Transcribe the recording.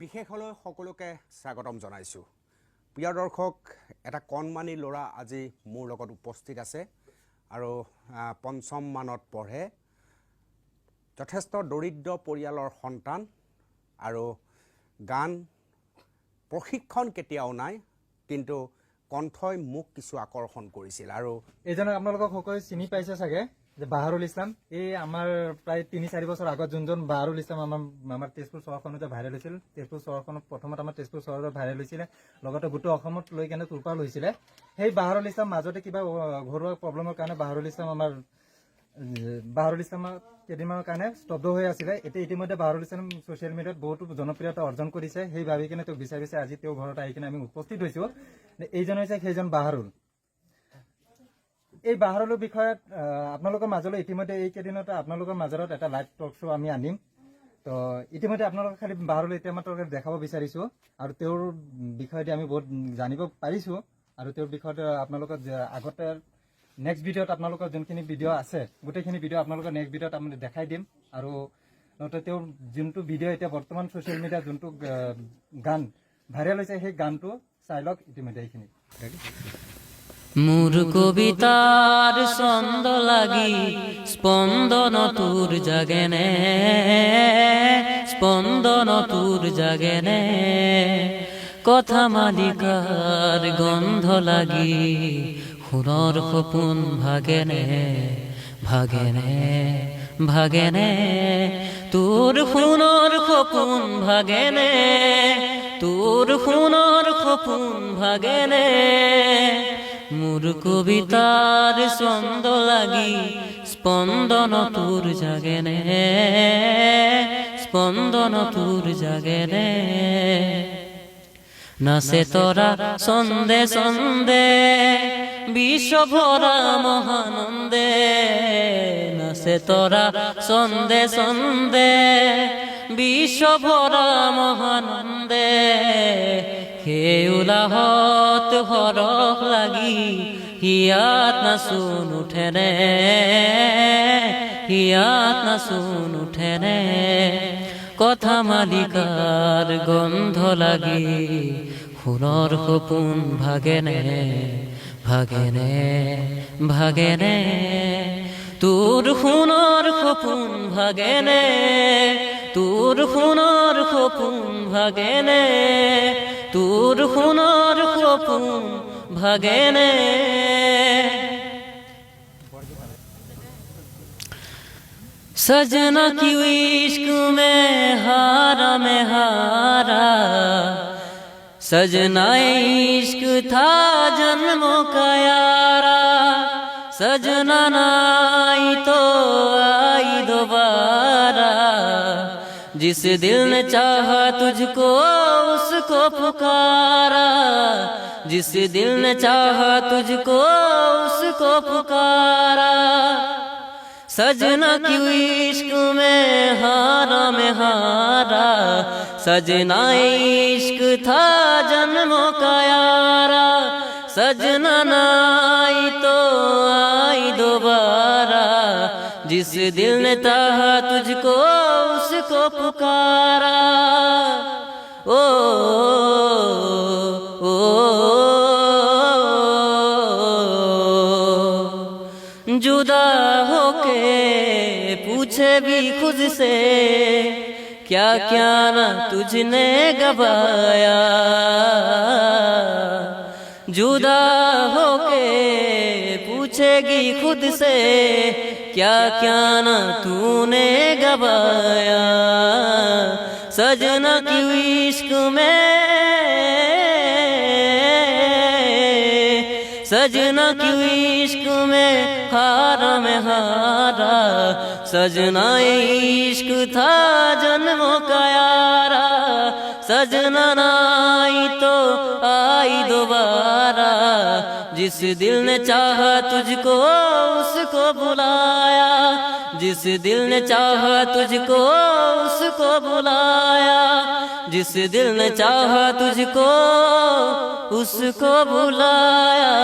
বিশেষলৈ সকলোকে স্বাগতম জনাইছোঁ। প্ৰিয় দৰ্শক, এটা কণমানি ল'ৰা আজি মোৰ লগত উপস্থিত আছে আৰু পঞ্চম মানত পঢ়ে। যথেষ্ট দৰিদ্ৰ পৰিয়ালৰ সন্তান আৰু গান প্ৰশিক্ষণ কেতিয়াও নাই, কিন্তু কণ্ঠই মোক কিছু আকৰ্ষণ কৰিছিল। আৰু এইজনক আপোনালোকক সকলোৱে চিনি পাইছে চাগে, যে বাহাৰুল ইছলাম। এই আমাৰ প্ৰায় ৩-৪ বছৰ আগত যোনজন বাহাৰুল ইছলাম আমাৰ তেজপুৰ চহৰখনতে ভাইৰেল হৈছিল। তেজপুৰ চহৰখনত প্ৰথমত আমাৰ তেজপুৰ চহৰত ভাইৰেল হৈছিলে, লগতে গোটেই অসমত লৈ কেনে তোলপাল হৈছিলে। সেই বাহাৰুল ইছলাম মাজতে কিবা ঘৰুৱা প্ৰব্লেমৰ কাৰণে বাহাৰুল ইছলামৰ কেইদিনমানৰ কাৰণে স্তব্ধ হৈ আছিলে। এতিয়া ইতিমধ্যে বাহাৰুল ইছলাম ছ'চিয়েল মিডিয়াত বহুতো জনপ্ৰিয়তা অৰ্জন কৰিছে। সেই ভাবি কিনে তেওঁক বিচাৰি আজি তেওঁৰ ঘৰত আহি কিনে আমি উপস্থিত হৈছোঁ। এইজন হৈছে সেইজন বাহাৰুল। এই বাহাৰুলৰ বিষয়ে আপোনালোকৰ মাজলৈ ইতিমধ্যে এইকেইদিনতে আপোনালোকৰ মাজত এটা লাইভ টক শ্ব' আমি আনিম। তো ইতিমধ্যে আপোনালোকে খালি বাহাৰুল এতিয়া মাত্ৰ দেখাব বিচাৰিছোঁ, আৰু তেওঁৰ বিষয়েদি আমি বহুত জানিব পাৰিছোঁ। আৰু তেওঁৰ বিষয়ত আপোনালোকক আগতে নেক্সট ভিডিঅ'ত আপোনালোকৰ যোনখিনি ভিডিঅ' আছে, গোটেইখিনি ভিডিঅ' আপোনালোকৰ নেক্সট ভিডিঅ'ত আমি দেখাই দিম। আৰু লগতে তেওঁৰ যোনটো ভিডিঅ' এতিয়া বৰ্তমান ছ'চিয়েল মিডিয়াত যোনটো গান ভাইৰেল হৈছে, সেই গানটো চাই লওক ইতিমধ্যে এইখিনি। মোর কবিতার ছন্দ লাগি স্পন্দন তোর জাগেনে, স্পন্দন তোর জাগেনে, কথা মালিকার গন্ধ লাগি সুৰৰ সপোন ভাগেনে, ভাগেনে, ভাগেনে, তোর সুনৰ সপোন ভাগেনে, তোর সুনৰ সপোন ভাগেনে। মোর কবিতার ছন্দ লাগি স্পন্দন তোর জাগেনে, স্পন্দন তোর জাগেনে। নাচে তোরা ছন্দে ছন্দে বিশ্বভরা মহানন্দে, নাচে তোরা ছন্দে ছন্দে বিশ্বভরা মহানন্দে। হে উলাহত হৰহ লাগি হিয়াত নাচোন উঠেনে, হিয়াত নাচোন উঠেনে, কথা মালিকাৰ গন্ধ লাগি সুৰৰ সপোন ভাগেনে, ভাগেনে, ভাগেনে, তোৰ সোণৰ সপোন ভাগেনে, তোৰ সোণৰ সপোন ভাগেনে, তোর সোণৰ সপোন ভাগেনে। सजना की इश्क में हारा, सजना इश्क था जन्मों का यारा, सजना नाई तो आई दोबारा, जिस दिल ने चाहा तुझको उसको पुकारा, जिस दिल ने चाहा तुझको उसको पुकारा। सजना की इश्क में हारा, सजना इश्क था जन्मों का यारा, सजना नाई तो आई दोबारा, जिस दिल ने चाहा तुझको उसको पुकारा। ओ, ओ, ओ, जुदा होके पूछे भी खुद से, क्या क्या ना तुझने गवाया, जुदा होके पूछेगी खुद से, क्या क्या ना तूने गवाया। सजना की इश्क में, सजना की इश्क में हारा, सजना इश्क था जन्मों का यारा, सजना नाई तो आई दोबारा, जिस दिल ने चाहा तुझको उसको बुलाया, जिस दिल ने चाहा तुझको उसको बुलाया, जिस दिल ने चाहा तुझको उसको बुलाया।